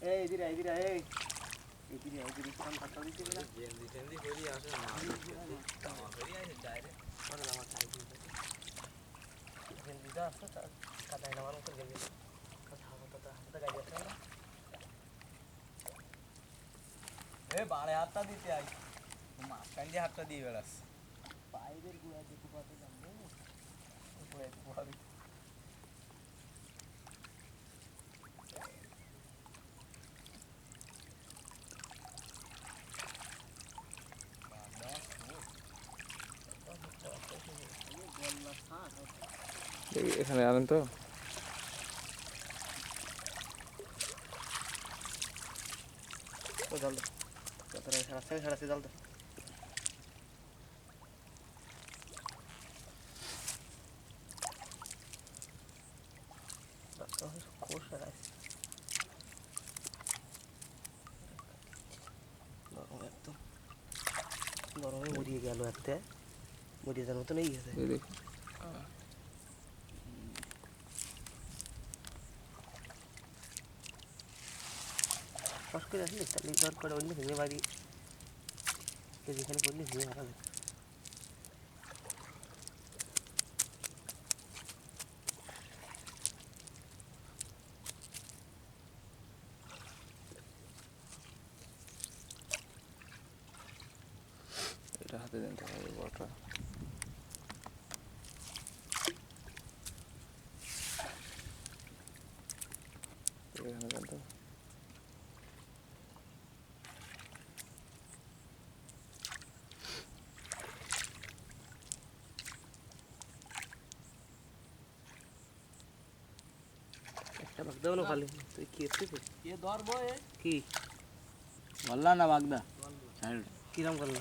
এই দিরা এই এদিকে কাম করতে দিতে না জেন্দি করি আসে মাছ আমার করি আসে ডাইরেক্ট পরে আমার খাই দিতে জেন্দি দা আছে কাটাই না আমার মতো জেন্দি কথা কথা হাতে গাড়ি আছে না এ বাড়ে হাতটা দিতে আই মাছ কান্দি হাতটা দিয়ে বেড়াস পাইদের গুয়া দেখো কত দাম রে উপরে গুয়াবি এখানে আনেন তো জল সারাচ্ছে জল গরমে মরিয়ে গেল একটা মরিয়ে যাওয়ার মতো নেই গেছে কষ্ট করে আসলে তাহলে ঘর করে অন্য ভেঙে বাড়ি যেখানে করলে ভেঙে মারা যাবে এটা হাতে দিন তো বড়টা এখানে দেন তো একটা ভাগ দাও না খালি তুই কি এসছিস এ ধরবো কি বললা না বাগদা কিরাম করলো